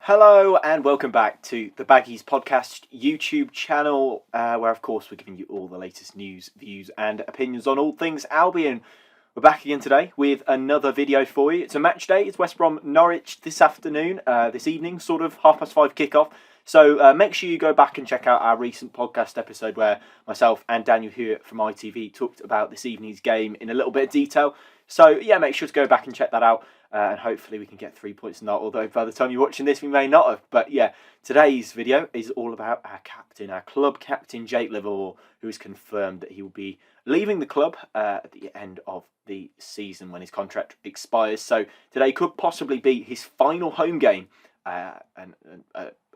Hello and welcome back to the Baggies Podcast YouTube channel, where of course we're giving you all the latest news, views and opinions on all things Albion. We're back again today with another video for you. It's a match day. It's West Brom Norwich this afternoon, this evening, sort of 5:30 kickoff. So make sure you go back and check out our recent podcast episode where myself and 𝘵𝘯𝘰𝘶 from ITV talked about this evening's game in a little bit of detail. So yeah, make sure to go back and check that out. And hopefully we can get 3 points in that, although by the time you're watching this we may not have. But yeah, today's video is all about our captain, our club captain, Jake Livermore, who has confirmed that he will be leaving the club at the end of the season when his contract expires. So today could possibly be his final home game at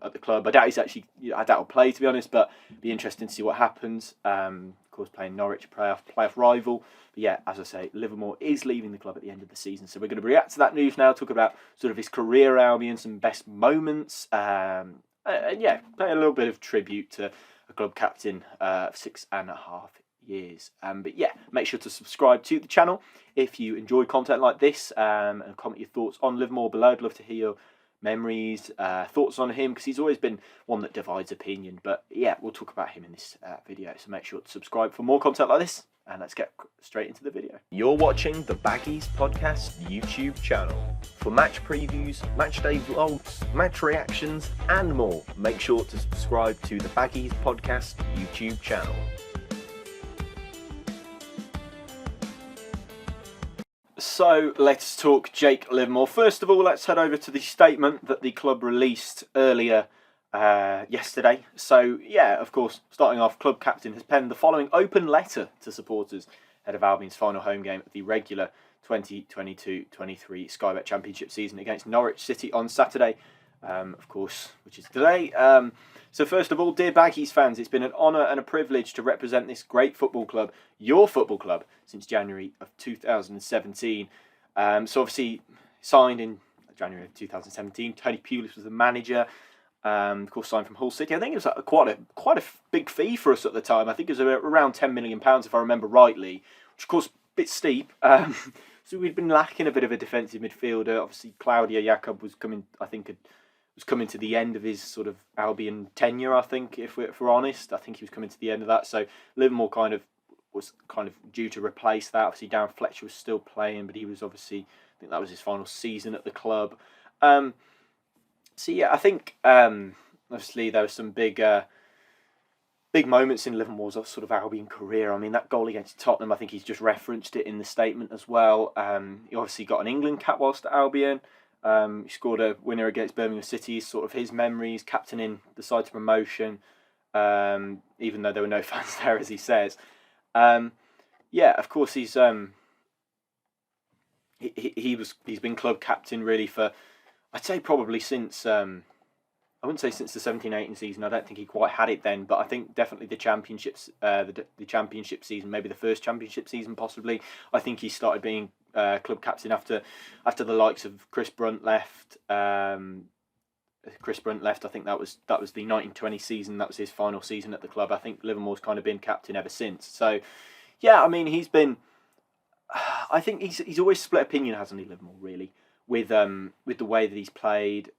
the club. I doubt he'll play, to be honest, but it'd be interesting to see what happens. Of course, playing Norwich, playoff rival. But yeah, as I say, Livermore is leaving the club at the end of the season. So we're going to react to that news now, talk about sort of his career at Albion, some best moments, and yeah, pay a little bit of tribute to a club captain of 6.5 years. But yeah, make sure to subscribe to the channel if you enjoy content like this, and comment your thoughts on Livermore below. I'd love to hear your memories, thoughts on him, because he's always been one that divides opinion. But yeah, we'll talk about him in this video, so make sure to subscribe for more content like this, and let's get straight into the video. You're watching the Baggies Podcast YouTube channel. For match previews, match day vlogs, match reactions and more, make sure to subscribe to the Baggies Podcast YouTube channel. So let's talk Jake Livermore. First of all, let's head over to the statement that the club released earlier yesterday. So yeah, of course, starting off, club captain has penned the following open letter to supporters ahead of Albion's final home game of the regular 2022-23 Sky Bet Championship season against Norwich City on Saturday, of course, which is today. So first of all, dear Baggies fans, it's been an honour and a privilege to represent this great football club, your football club, since January of 2017. So obviously signed in January of 2017. Tony Pulis was the manager. Of course, signed from Hull City. I think it was quite a big fee for us at the time. I think it was around £10 million, if I remember rightly, which of course a bit steep. So we'd been lacking a bit of a defensive midfielder. Obviously, 𝘬𝘯𝘰𝘶 was coming. I think was coming to the end of his sort of Albion tenure. I think, if we're honest, I think he was coming to the end of that. So Livermore was due to replace that. Obviously, Darren Fletcher was still playing, but he was obviously, I think that was his final season at the club. So yeah, I think obviously there were some big moments in Livermore's sort of Albion career. I mean, that goal against Tottenham, I think he's just referenced it in the statement as well. He obviously got an England cap whilst at Albion. He scored a winner against Birmingham City. Sort of his memories, captaining the side to promotion, even though there were no fans there, as he says. Yeah, of course he's been club captain really for, I'd say probably since I wouldn't say since the 17-18 season. I don't think he quite had it then, but I think definitely the championships, the championship season, maybe the first championship season possibly. I think he started being club captain after the likes of Chris Brunt left. I think that was the 19-20 season. That was his final season at the club. I think Livermore's kind of been captain ever since. So yeah, I mean, he's been. I think he's always split opinion, hasn't he, Livermore? Really, with the way that he's played.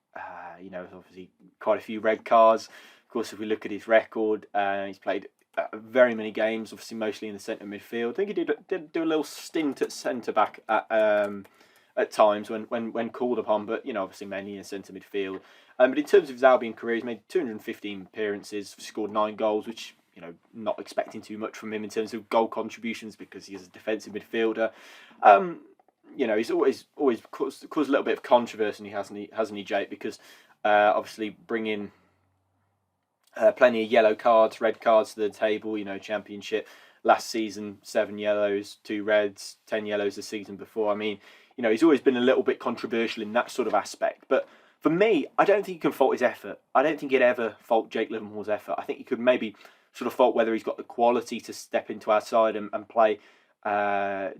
You know, obviously quite a few red cards. Of course, if we look at his record, he's played very many games, obviously mostly in the centre midfield. I think he did do a little stint at centre back at times when called upon, but you know, obviously mainly in centre midfield. But in terms of his Albion career, he's made 215 appearances, scored 9 goals, which, you know, not expecting too much from him in terms of goal contributions because he is a defensive midfielder. You know, he's always caused a little bit of controversy, hasn't he, Jake? Because obviously bringing plenty of yellow cards, red cards to the table. You know, championship last season, 7 yellows, 2 reds, 10 yellows the season before. I mean, you know, he's always been a little bit controversial in that sort of aspect. But for me, I don't think you can fault his effort. I don't think you'd ever fault Jake Livermore's effort. I think you could maybe sort of fault whether he's got the quality to step into our side and play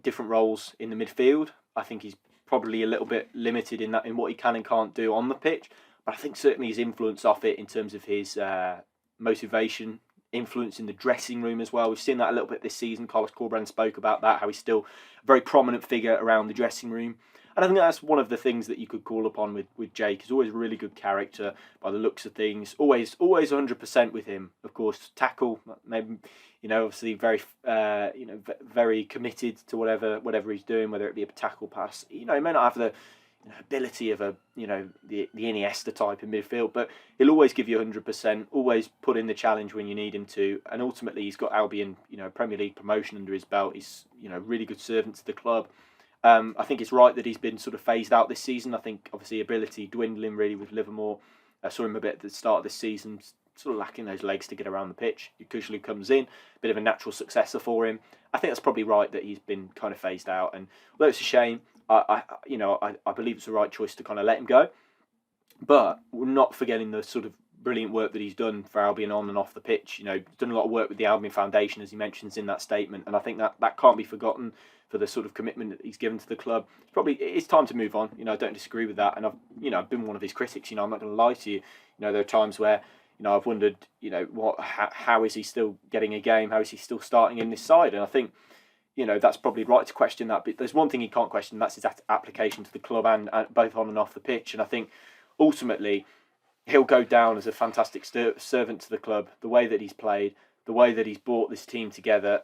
different roles in the midfield. I think he's probably a little bit limited in what he can and can't do on the pitch. But I think certainly his influence off it in terms of his motivation, influence in the dressing room as well. We've seen that a little bit this season. Carlos Corberán spoke about that, how he's still a very prominent figure around the dressing room. And I think that's one of the things that you could call upon with Jake. He's always really good character by the looks of things. Always 100% with him. Of course, tackle, maybe, obviously very, very committed to whatever he's doing, whether it be a tackle, pass. He may not have the ability of the 𝘤𝘰𝘶𝘬𝘰𝘶 type in midfield, but he'll always give you 100%, always put in the challenge when you need him to, and ultimately he's got Albion, Premier League promotion under his belt. He's, really good servant to the club. I think it's right that he's been sort of phased out this season. I think obviously ability dwindling really with Livermore. I saw him a bit at the start of this season, sort of lacking those legs to get around the pitch. 𝘺𝘰𝘶 comes in, a bit of a natural successor for him. I think that's probably right that he's been kind of phased out, and although it's a shame, I believe it's the right choice to kind of let him go. But we're not forgetting the sort of brilliant work that he's done for Albion on and off the pitch. He's done a lot of work with the Albion Foundation, as he mentions in that statement, and I think that can't be forgotten for the sort of commitment that he's given to the club. It's time to move on. I don't disagree with that, and I've been one of his critics. I'm not going to lie to you. There are times where I've wondered, how is he still getting a game? How is he still starting in this side? And I think, that's probably right to question that. But there's one thing he can't question, and that's his application to the club and both on and off the pitch. And I think ultimately he'll go down as a fantastic servant to the club. The way that he's played, the way that he's brought this team together,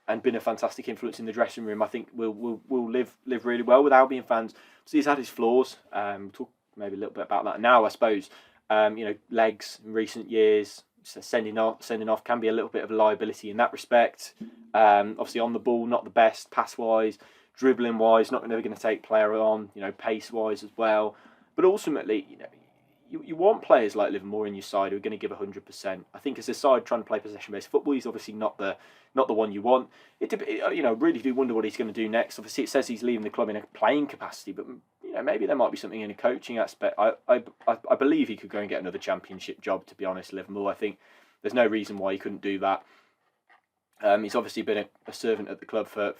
and been a fantastic influence in the dressing room, I think will live really well with Albion fans. So he's had his flaws. We'll talk maybe a little bit about that now, I suppose. Legs in recent years, sending off can be a little bit of a liability in that respect. Obviously on the ball, not the best pass wise, dribbling wise, not never going to take player on. Pace wise as well. But ultimately, you want players like Livermore in your side who are going to give 100%. I think as a side trying to play possession-based football, he's obviously not the one you want. Really do wonder what he's going to do next. Obviously, it says he's leaving the club in a playing capacity, but maybe there might be something in a coaching aspect. I believe he could go and get another Championship job. To be honest, Livermore, I think there's no reason why he couldn't do that. He's obviously been a servant at the club for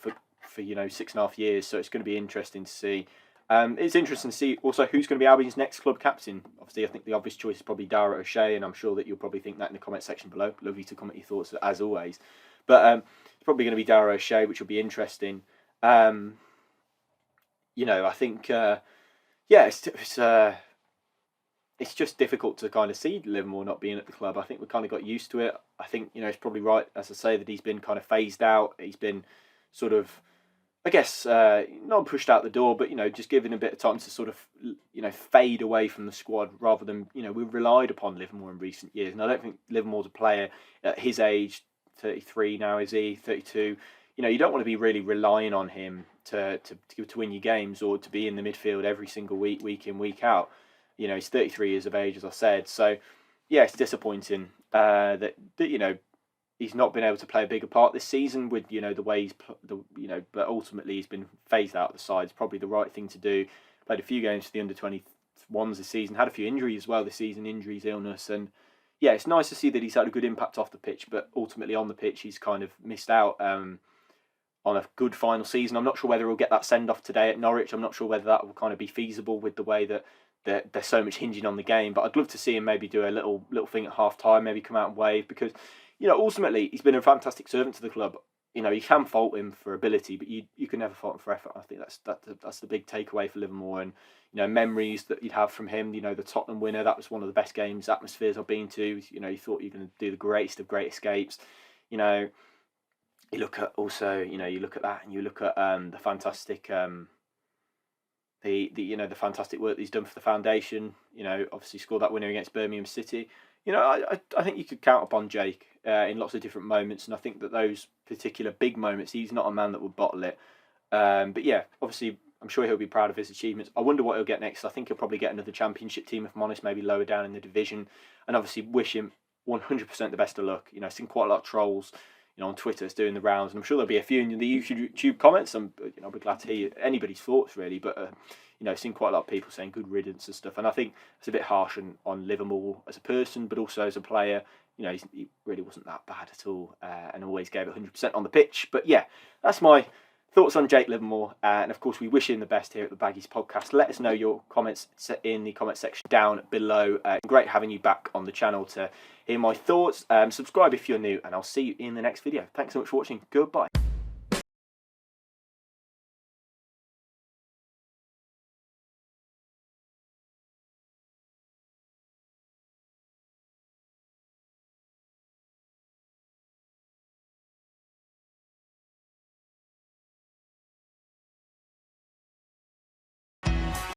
6.5 years, so it's going to be interesting to see. It's interesting to see also who's going to be Albion's next club captain. Obviously, I think the obvious choice is probably 𝘺𝘰𝘶, and I'm sure that you'll probably think that in the comment section below. Love you to comment your thoughts as always. But it's probably going to be 𝘺𝘰𝘶, which will be interesting. I think, it's just difficult to kind of see Livermore not being at the club. I think we kind of got used to it. I think, it's probably right, as I say, that he's been kind of phased out. He's been sort of, I guess, not pushed out the door, but, just given a bit of time to sort of, fade away from the squad rather than, we've relied upon Livermore in recent years. And I don't think Livermore's a player at his age, 33 now, is he, 32, you don't want to be really relying on him to win your games or to be in the midfield every single week in, week out. He's 33 years of age, as I said. So, yeah, it's disappointing that he's not been able to play a bigger part this season with, the way he's, but ultimately he's been phased out of the side. It's probably the right thing to do. Played a few games for the under-21s this season, had a few injuries as well this season, injuries, illness, and yeah, it's nice to see that he's had a good impact off the pitch, but ultimately on the pitch he's kind of missed out on a good final season. I'm not sure whether he'll get that send-off today at Norwich. I'm not sure whether that will kind of be feasible with the way that there's so much hinging on the game, but I'd love to see him maybe do a little thing at half-time, maybe come out and wave, because ultimately he's been a fantastic servant to the club. You can fault him for ability, but you can never fault him for effort. I think that's the big takeaway for Livermore, and memories that you'd have from him. The Tottenham winner, that was one of the best games atmospheres I've been to. You thought you were going to do the greatest of great escapes. You look at also, you look at that, and you look at the fantastic the fantastic work that he's done for the foundation. Obviously scored that winner against Birmingham City. I think you could count upon Jake in lots of different moments, and I think that those particular big moments, he's not a man that would bottle it. But yeah, obviously, I'm sure he'll be proud of his achievements. I wonder what he'll get next. I think he'll probably get another Championship team, if I'm honest, maybe lower down in the division, and obviously wish him 100% the best of luck. I've seen quite a lot of trolls, on Twitter, it's doing the rounds, and I'm sure there'll be a few in the YouTube comments. I'll be glad to hear anybody's thoughts, really, but I've seen quite a lot of people saying good riddance and stuff, and I think it's a bit harsh on Livermore as a person, but also as a player. He really wasn't that bad at all, and always gave it 100% on the pitch. But yeah, that's my thoughts on Jake Livermore, and of course we wish him the best here at the Baggies Podcast. Let us know your comments in the comment section down below. Great having you back on the channel to hear my thoughts. Subscribe if you're new, and I'll see you in the next video. Thanks so much for watching. Goodbye.